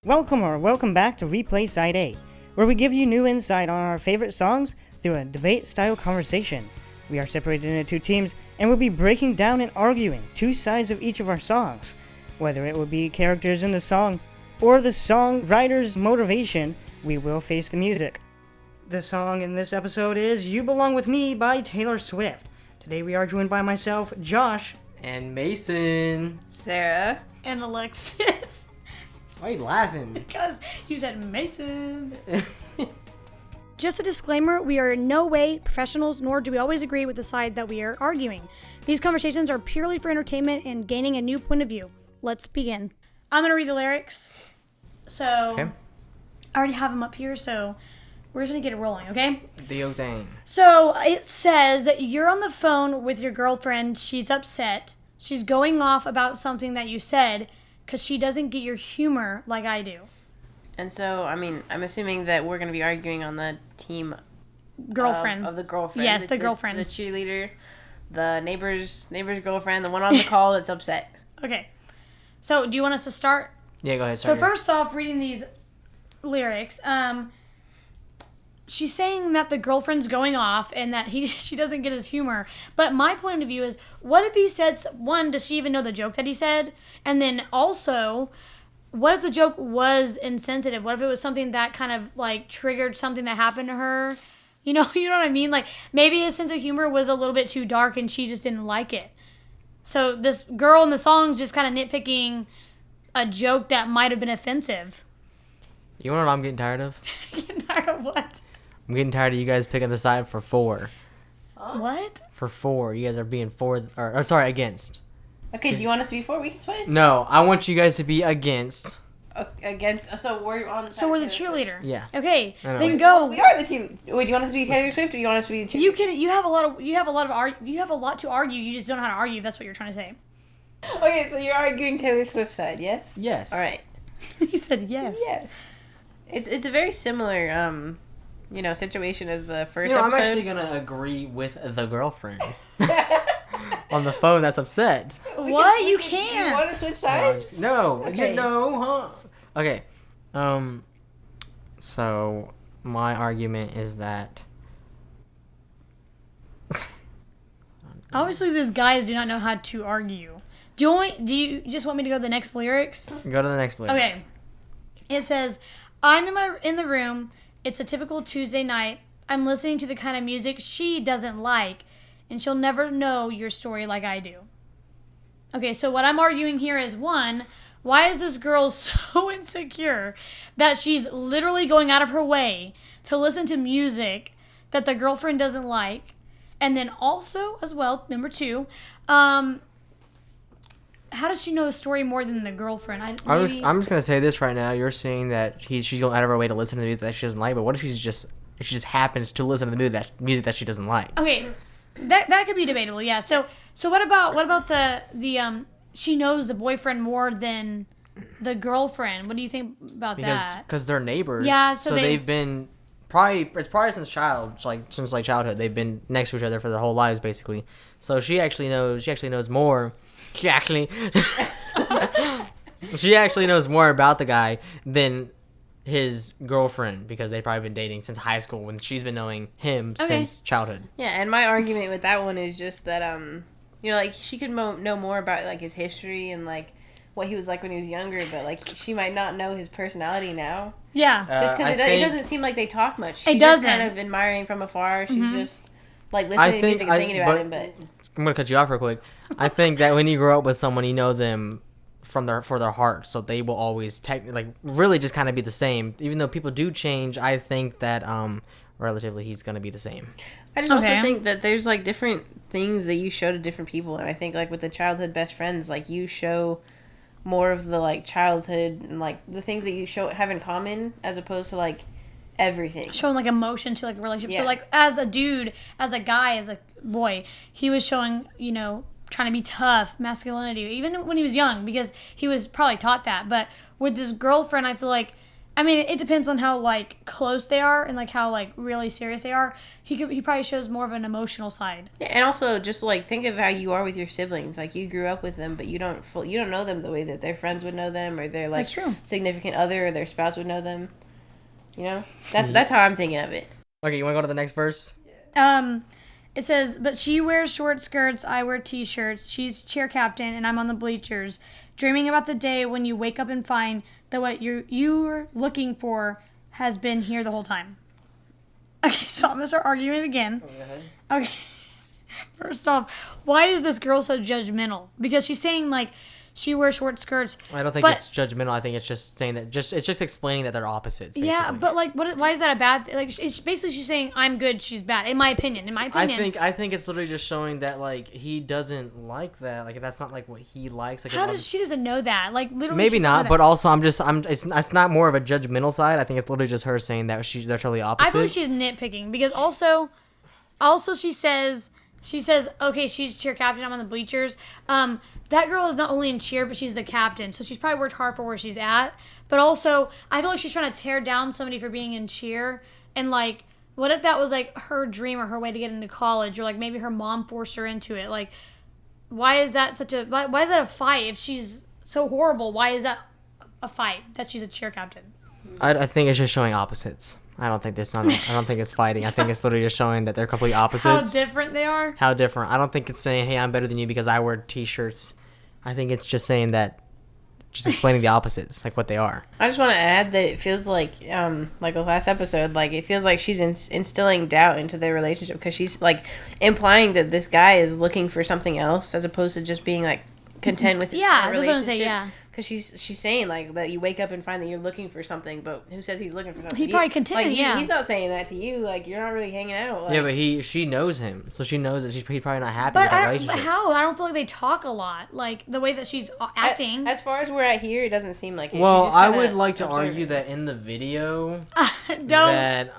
Welcome back to Replay Side A, where we give you new insight on our favorite songs through a debate-style conversation. We are separated into two teams, and we'll be breaking down and arguing two sides of each of our songs. Whether it will be characters in the song, or the songwriter's motivation, we will face the music. The song in this episode is You Belong With Me by Taylor Swift. Today we are joined by myself, Josh. And Mason. Sarah. And Alexis. Why are you laughing? Because you said Mason. Just a disclaimer, we are in no way professionals, nor do we always agree with the side that we are arguing. These conversations are purely for entertainment and gaining a new point of view. Let's begin. I'm going to read the lyrics. So, Okay. I already have them up here, so we're just going to get it rolling, okay? The thing. So, it says, you're on the phone with your girlfriend, she's upset, she's going off about something that you said, because she doesn't get your humor like I do. And so, I'm assuming that we're going to be arguing on the team Girlfriend. of the girlfriend. Yes, the girlfriend. The cheerleader, the neighbor's girlfriend, the one on the call that's upset. Okay. So, do you want us to start? Yeah, go ahead. So, first off, reading these lyrics, she's saying that the girlfriend's going off and that she doesn't get his humor. But my point of view is, what if he said, one, does she even know the joke that he said? And then also, what if the joke was insensitive? What if it was something that kind of like triggered something that happened to her? You know what I mean? Like maybe his sense of humor was a little bit too dark and she just didn't like it. So this girl in the song's just kind of nitpicking a joke that might have been offensive. You know what I'm getting tired of? Getting tired of what? I'm getting tired of you guys picking the side for four. What? For four. You guys are being for, or sorry, against. Okay, do you want us to be for? We can switch. No, I want you guys to be against. Against. So we're on. So we're the cheerleader. Yeah. Okay, I know. then go. We are the team. Wait, do you want us to be Taylor Swift or do you want us to be the cheerleader? You have a lot to argue. You just don't know how to argue. If that's what you're trying to say. Okay, so you're arguing Taylor Swift's side, yes? Yes. All right. He said yes. Yes. It's a very similar situation as the first I'm episode. actually going to agree with the girlfriend. On the phone that's upset. What? You Do you can't. want to switch sides? No. Okay. No, huh? Okay. So my argument is that Obviously, these guys do not know how to argue. Do you just want me to go to the next lyrics? go to the next lyric. Okay. It says, I'm in the room. It's a typical Tuesday night. I'm listening to the kind of music she doesn't like, and she'll never know your story like I do. Okay, so what I'm arguing here is, one, why is this girl so insecure that she's literally going out of her way to listen to music that the girlfriend doesn't like? And then also, as well, number two, how does she know a story more than the girlfriend? I'm just gonna say this right now. You're saying that she's going out of her way to listen to the music that she doesn't like, but what if she just happens to listen to the music that she doesn't like? Okay, that could be debatable. Yeah. So what about the she knows the boyfriend more than the girlfriend? What do you think about that? Because they're neighbors. Yeah. So they've been probably since childhood. They've been next to each other for their whole lives basically. So she actually knows more. She actually knows more about the guy than his girlfriend because they've probably been dating since high school when she's been knowing him since childhood. Yeah, and my argument with that one is just that she could know more about like his history and like what he was like when he was younger, but like she might not know his personality now. Yeah. Just because it doesn't seem like they talk much. She's It doesn't. Just kind of admiring from afar. She's just like listening to music and thinking about him. But I'm gonna cut you off real quick. I think that when you grow up with someone, you know them for their heart, so they will always really just kind of be the same. Even though people do change, I think that relatively he's gonna be the same. I just also think that there's like different things that you show to different people, and I think like with the childhood best friends, like you show more of the like childhood and like the things that you have in common as opposed to like everything. Showing like emotion to like a relationship. Yeah. So like as a dude, as a guy, as a boy, he was showing, trying to be tough, masculinity, even when he was young, because he was probably taught that. But with this girlfriend, I feel like I mean, it depends on how like close they are and like how like really serious they are. He probably shows more of an emotional side. Yeah, and also just like think of how you are with your siblings. Like you grew up with them, but you don't know them the way that their friends would know them, or their like That's true. significant other or their spouse would know them. You know, that's how I'm thinking of it. Okay, you want to go to the next verse? It says, but she wears short skirts, I wear t-shirts. She's cheer captain, and I'm on the bleachers, dreaming about the day when you wake up and find that what you're looking for has been here the whole time. Okay, so I'm gonna start arguing again. Okay. First off, why is this girl so judgmental? Because she's saying like she wears short skirts. I don't think it's judgmental. I think it's just saying that it's just explaining that they're opposites. Basically. Yeah, but like, why is that a bad? Like, it's basically she's saying I'm good, she's bad. In my opinion, I think it's literally just showing that like he doesn't like that. Like that's not like what he likes. Like she doesn't know that? Like literally, maybe she doesn't know not. that. But also, it's not more of a judgmental side. I think it's literally just her saying that they're totally opposites. I feel like she's nitpicking because also she says okay, she's cheer captain. I'm on the bleachers. That girl is not only in cheer, but she's the captain. So she's probably worked hard for where she's at. But also, I feel like she's trying to tear down somebody for being in cheer. And, like, what if that was, like, her dream or her way to get into college? Or, like, maybe her mom forced her into it. Like, why is that why is that a fight? If she's so horrible, why is that a fight that she's a cheer captain? I think it's just showing opposites. I don't think it's fighting. I think it's literally just showing that they're complete opposites. How different they are? How different. I don't think it's saying, hey, I'm better than you because I wear t-shirts. I think it's just saying that, just explaining the opposites, like what they are. I just want to add that it feels like the last episode, like it feels like she's instilling doubt into their relationship because she's like implying that this guy is looking for something else as opposed to just being like content with his that's what I'm saying. Yeah. Because she's saying like that you wake up and find that you're looking for something, but who says he's looking for something? He probably content. He's not saying that to you. Like you're not really hanging out. Like, yeah, but she knows him, so she knows that he's probably not happy But with that relationship. how? I don't feel like they talk a lot. Like the way that she's acting. As far as where I hear, it doesn't seem like it. Well, I would like to argue that in the video, that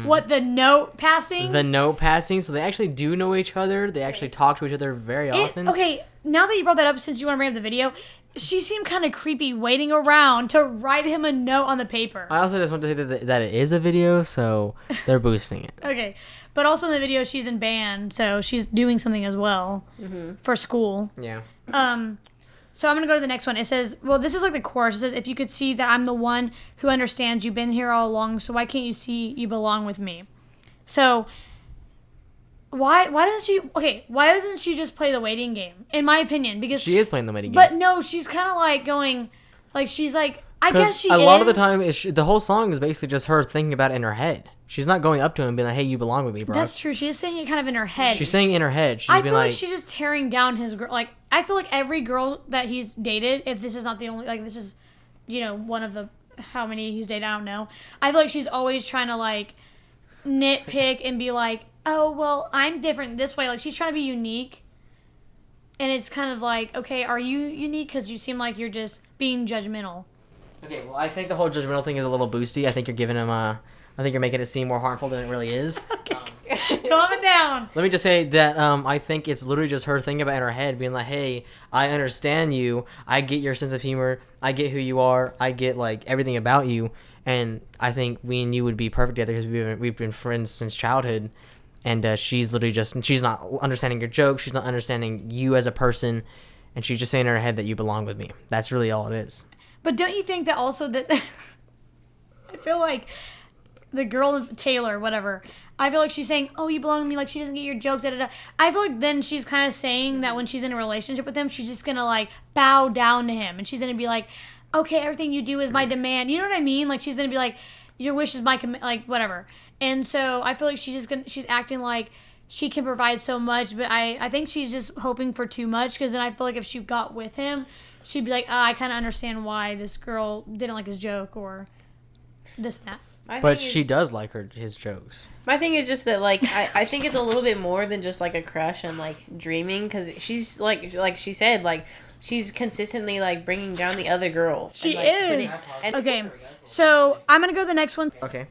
what the note passing? so they actually do know each other. They actually talk to each other very often. Okay, now that you brought that up, since you want to bring up the video, she seemed kind of creepy waiting around to write him a note on the paper. I also just want to say that it is a video, so they're boosting it. Okay, but also in the video she's in band, so she's doing something as well for school. Yeah. So I'm going to go to the next one. It says, well, this is like the chorus. It says, if you could see that I'm the one who understands, you've been here all along, so why can't you see you belong with me? So why doesn't she just play the waiting game? In my opinion, because she is playing the waiting game. But no, she's kind of like going, like she's like, I guess she is. A lot of the time, the whole song is basically just her thinking about it in her head. She's not going up to him and being like, hey, you belong with me, bro. That's true. She's saying it kind of in her head. She's saying it in her head. She's I feel like she's just tearing down his girl. Like, I feel like every girl that he's dated, if this is not the only, like, this is, one of the, how many he's dated, I don't know. I feel like she's always trying to, like, nitpick and be like, oh, well, I'm different this way. Like, she's trying to be unique. And it's kind of like, okay, are you unique? Because you seem like you're just being judgmental. Okay, well, I think the whole judgmental thing is a little boosty. I think you're giving him I think you're making it seem more harmful than it really is. Calm it down. Let me just say that I think it's literally just her thinking about it in her head, being like, hey, I understand you. I get your sense of humor. I get who you are. I get, like, everything about you. And I think we and you would be perfect together because we've been friends since childhood. And she's literally she's not understanding your jokes. She's not understanding you as a person. And she's just saying in her head that you belong with me. That's really all it is. But don't you think that also that I feel like the girl Taylor, whatever, I feel like she's saying, oh, you belong to me, like she doesn't get your jokes, da da da. I feel like then she's kind of saying that when she's in a relationship with him, she's just gonna like bow down to him, and she's gonna be like, okay, everything you do is my demand. You know what I mean? Like she's gonna be like, your wish is my like whatever. And so I feel like she's acting like she can provide so much, but I think she's just hoping for too much, because then I feel like if she got with him, she'd be like, I kind of understand why this girl didn't like his joke or this and that. But she does like his jokes. My thing is just that, like, I think it's a little bit more than just, like, a crush and, like, dreaming, because she's, like she said, like, she's consistently, like, bringing down the other girl. She and, like, is. Okay, so I'm going to go to the next one. Okay.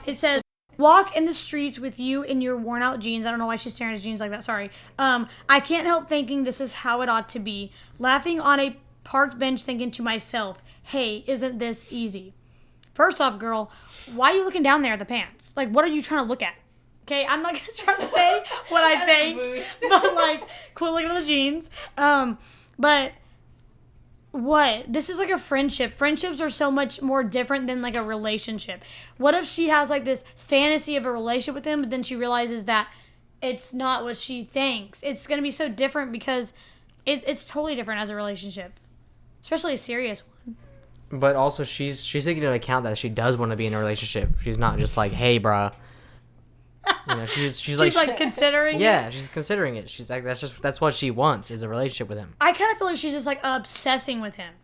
It says, walk in the streets with you in your worn out jeans. I don't know why she's staring at his jeans like that. Sorry. I can't help thinking this is how it ought to be. Laughing on a park bench thinking to myself, hey, isn't this easy? First off, girl, why are you looking down there at the pants? Like, what are you trying to look at? Okay, I'm not gonna try to say what I think, but like, quit looking at the jeans. But what? This is like a friendship. Friendships are so much more different than like a relationship. What if she has like this fantasy of a relationship with him, but then she realizes that it's not what she thinks? It's gonna be so different because it's totally different as a relationship, especially a serious one. But also, she's taking into account that she does want to be in a relationship. She's not just like, hey, bruh. You know, she's like considering. Yeah, she's considering it. She's like, that's what she wants is a relationship with him. I kind of feel like she's just like obsessing with him.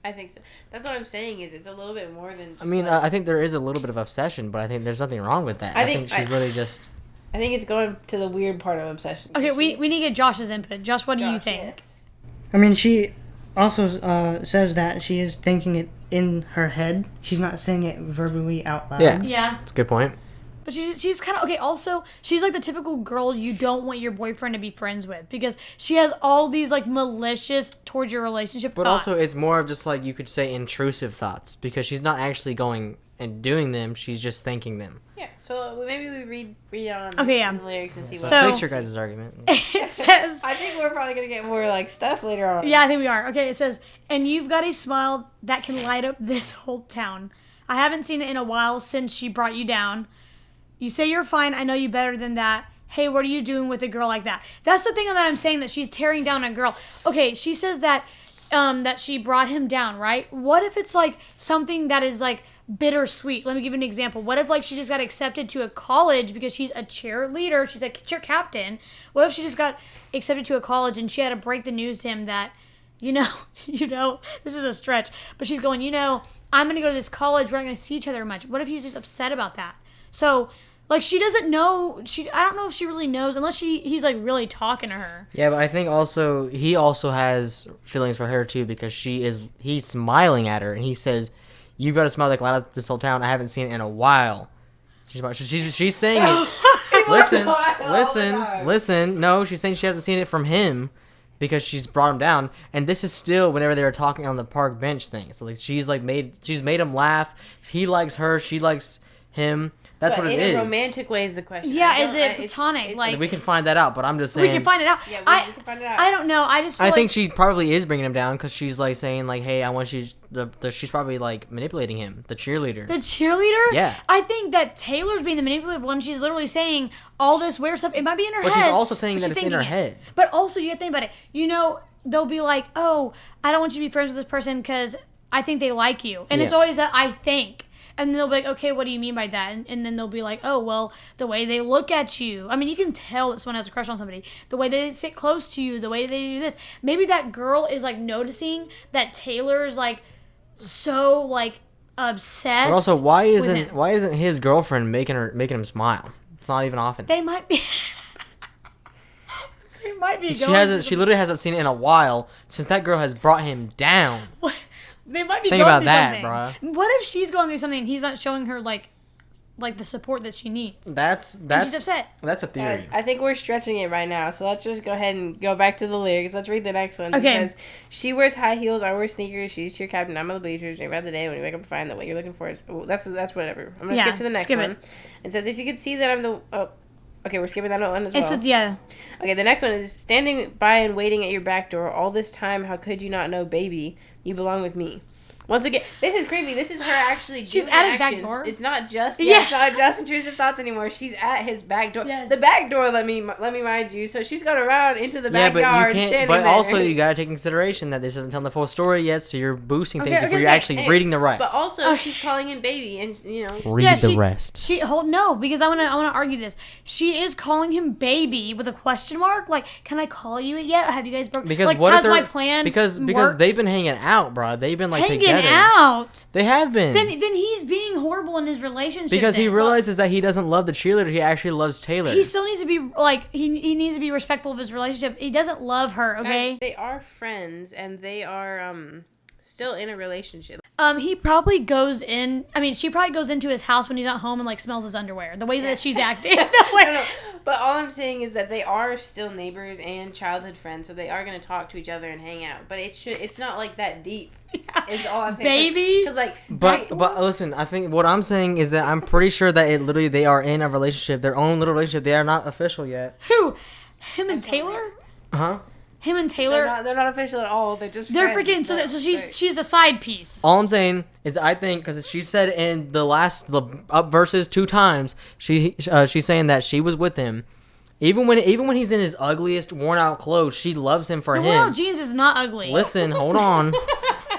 I think so. That's what I'm saying. Is it's a little bit more than. Just I mean, like, I think there is a little bit of obsession, but I think there's nothing wrong with that. I think she's literally just. I think it's going to the weird part of obsession. Okay, we need to get Josh's input. Josh, what do you think? Yes. I mean, she also says that she is thinking it in her head. She's not saying it verbally out loud. Yeah. Yeah. That's a good point. But she's kind of, okay, also, she's like the typical girl you don't want your boyfriend to be friends with because she has all these, like, malicious towards your relationship But thoughts. also, it's more of just like, you could say intrusive thoughts because she's not actually going and doing them. She's just thinking them. Yeah. So maybe we read on Okay, yeah. the lyrics and see what. So- Fix your guys' argument. It says, I think we're probably gonna get more like stuff later on. yeah, I think we are. Okay, it says, and you've got a smile that can light up this whole town. I haven't seen it in a while since she brought you down. You say you're fine. I know you better than that. Hey, what are you doing with a girl like that? That's the thing that I'm saying, that she's tearing down a girl. Okay, she says that that she brought him down, right? What if it's like something that is like bittersweet? Let me give you an example. What if like she just got accepted to a college because she's a cheerleader, she's a cheer captain? What if she just got accepted to a college and she had to break the news to him that, you know, this is a stretch, but she's going, I'm going to go to this college, we're not going to see each other much. What if he's just upset about that? So, like, she doesn't know, I don't know if she really knows, unless he's, like, really talking to her. Yeah, but I think also, he also has feelings for her, too, because he's smiling at her, and he says, you've got a smile that can light up this whole town. I haven't seen it in a while. She's saying it. Listen. No, she's saying she hasn't seen it from him because she's brought him down. And this is still whenever they were talking on the park bench thing. So, like, she's made him laugh. He likes her. She likes him. That's what it is. In a romantic way is the question. Yeah, is it platonic? Like, we can find that out, but I'm just saying. we can find it out. Yeah, we can find it out. I don't know. I just feel I think she probably is bringing him down because she's like saying like, "Hey, I want you." She's probably like manipulating him, the cheerleader. the cheerleader. Yeah. I think that Taylor's being the manipulative one. She's literally saying all this weird stuff. It might be in her But head. she's also saying but that she's it's in her thinking it. head. But also, you have to think about it. They'll be like, "Oh, I don't want you to be friends with this person because I think they like you," and it's Yeah. always that I think. And then they'll be like, okay, what do you mean by that? And then they'll be like, oh, well, the way they look at you. I mean, you can tell that someone has a crush on somebody. The way they sit close to you, the way they do this. Maybe that girl is, like, noticing that Taylor's, like, so, like, obsessed. But also, why with isn't him. his girlfriend making him smile? It's not even often. They might be... they might be She going... She literally hasn't seen it in a while since that girl has brought him down. They might be Think going about through that, something. bruh. What if she's going through something and he's not showing her, like the support that she needs? That's she's upset. That's a theory. Guys, I think we're stretching it right now, so let's just go ahead and go back to the lyrics. Let's read the next one. Okay. It says, she wears high heels, I wear sneakers, she's cheer captain, I'm on the bleachers, dream about the day when you wake up and find that what you're looking for is... Oh, that's whatever. I'm going to skip to the next skip one. it. It says, if you could see that I'm the... Oh, okay, we're skipping that one as well. Yeah. Okay, the next one is, standing by and waiting at your back door all this time, how could you not know, baby, you belong with me. Once again, this is creepy. This is her actually. She's doing at his back actions. door. It's not just Yeah. it's not just intrusive thoughts anymore. She's at his back door. Yes. The back door. Let me mind you. So she's gone around into the Yeah, but backyard, you can't. standing But there. also, you gotta take in consideration that this isn't telling the full story yet, so you're boosting things Okay, before okay, you're okay. actually Hey, reading the rest. But also, she's calling him baby, and Read Yeah, the rest. She no, because I wanna argue this. She is calling him baby with a question mark. Like, can I call you it yet? Have you guys broken? Because like, what if has they're my plan because worked? they've been hanging out, bro. They've been like hanging together. out. They have been. Then he's being horrible in his relationship. Because he then. realizes that he doesn't love the cheerleader. He actually loves Taylor. He still needs to be like he needs to be respectful of his relationship. He doesn't love her. Okay. Guys, they are friends, and they are still in a relationship. He probably goes in. I mean, she probably goes into his house when he's not home and like smells his underwear. The way that she's acting. No. But all I'm saying is that they are still neighbors and childhood friends, so they are going to talk to each other and hang out. But it's not like that deep. Is all I'm saying. Baby. Because like, But listen, I think what I'm saying is that I'm pretty sure that they are in a relationship, their own little relationship. They are not official yet. Who? Him and Taylor? Uh-huh. Him and Taylor? they're not official at all. They're just They're friends, freaking. So she's a side piece. All I'm saying is I think because she said in the up verses 2 times she's saying that she was with him. Even when he's in his ugliest, worn out clothes, she loves him for The him. world jeans is not ugly. Listen, hold on.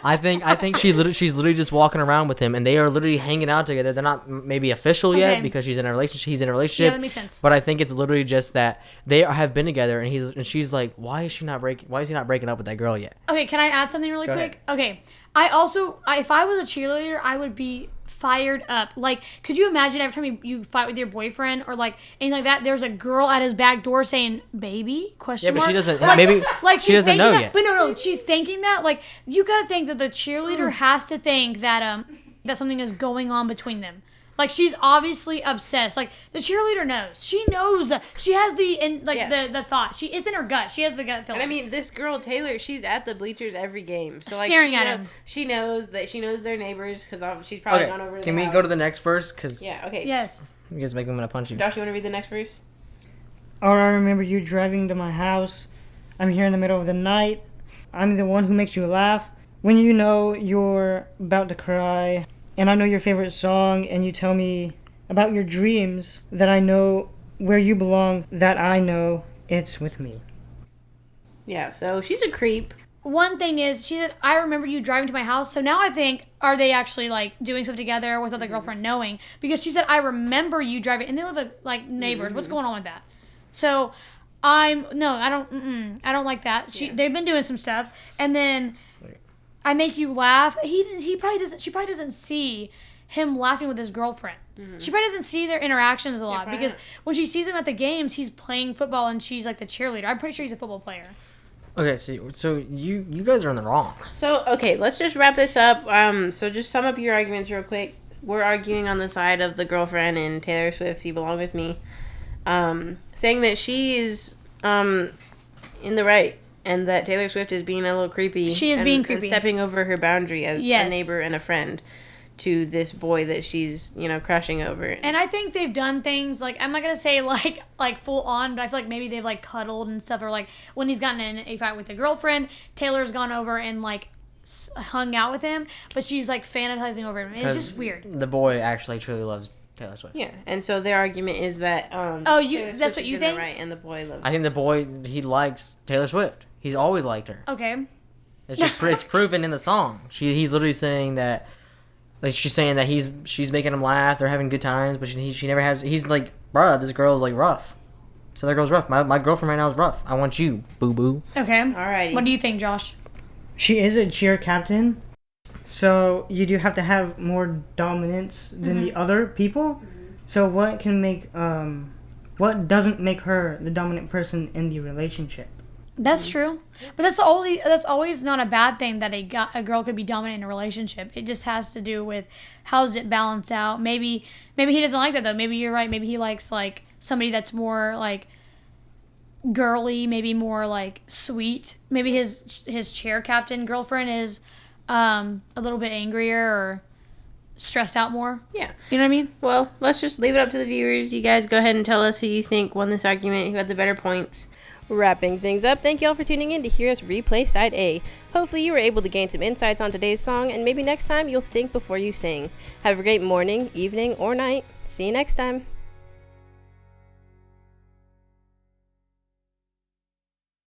I think she's literally just walking around with him, and they are literally hanging out together. They're not maybe official yet Okay. because she's in a relationship. He's in a relationship. Yeah, that makes sense. But I think it's literally just that they have been together, and she's like, why is he not breaking up with that girl yet? Okay, can I add something really Go quick? Okay, I also, if I was a cheerleader, I would be fired up. Like, could you imagine every time you fight with your boyfriend or like anything like that, there's a girl at his back door saying, "Baby?" Yeah, but she doesn't. Like, Maybe like she she's doesn't thinking know that, yet. But no, she's thinking that. Like, you gotta think that the cheerleader has to think that that something is going on between them. Like, she's obviously obsessed. Like, the cheerleader knows. She knows. She has the thought. She is in her gut. She has the gut feeling. And I mean, this girl Taylor, she's at the bleachers every game, so like Staring at him. She knows their neighbors because she's probably gone over. Okay, can their we house. go to the next verse? Because Yeah. Okay. Yes. you guys make me want to punch you. Josh, you want to read the next verse? Or I remember you driving to my house. I'm here in the middle of the night. I'm the one who makes you laugh. When you know you're about to cry, and I know your favorite song, and you tell me about your dreams, that I know where you belong, that I know it's with me. Yeah. So she's a creep. One thing is, she said, "I remember you driving to my house." So now I think, are they actually like doing stuff together without the girlfriend knowing? Because she said, "I remember you driving," and they live like neighbors. What's going on with that? So I don't like that. They've been doing some stuff, and then I make you laugh. She probably doesn't see him laughing with his girlfriend. She probably doesn't see their interactions a lot because when she sees him at the games, he's playing football and she's like the cheerleader. I'm pretty sure he's a football player. Okay, so you guys are in the wrong. So okay, let's just wrap this up. So just sum up your arguments real quick. We're arguing on the side of the girlfriend and Taylor Swift. You belong with me. Saying that she is in the right and that Taylor Swift is being a little creepy. She is being creepy. And stepping over her boundary as Yes. a neighbor and a friend to this boy that she's, crushing over. And I think they've done things like, I'm not gonna say like full on, but I feel like maybe they've like cuddled and stuff, or like when he's gotten in a fight with a girlfriend, Taylor's gone over and like hung out with him, but she's like fantasizing over him. It's just weird. The boy actually truly loves Taylor Swift. Yeah, and so their argument is that Taylor that's Swift what is you in the think? right, and the boy loves. I think the boy, he likes Taylor Swift. He's always liked her. Okay. It's just it's proven in the song. He's literally saying that, like she's saying that she's making him laugh. They're having good times, but she never has. He's like, bruh, this girl's like rough. So that girl's rough. My girlfriend right now is rough. I want you, boo boo. Okay. Alrighty. What do you think, Josh? She is a cheer captain, so you do have to have more dominance than the other people. So what doesn't make her the dominant person in the relationship? That's true, but that's always not a bad thing that a girl could be dominant in a relationship. It just has to do with how does it balance out. Maybe he doesn't like that though. Maybe you're right. Maybe he likes like somebody that's more like girly, maybe more like sweet. Maybe his chair captain girlfriend is a little bit angrier or stressed out more. Yeah. You know what I mean? Well, let's just leave it up to the viewers. You guys go ahead and tell us who you think won this argument, who had the better points. Wrapping things up, thank you all for tuning in to hear us replay Side A. Hopefully you were able to gain some insights on today's song, and maybe next time you'll think before you sing. Have a great morning, evening, or night. See you next time.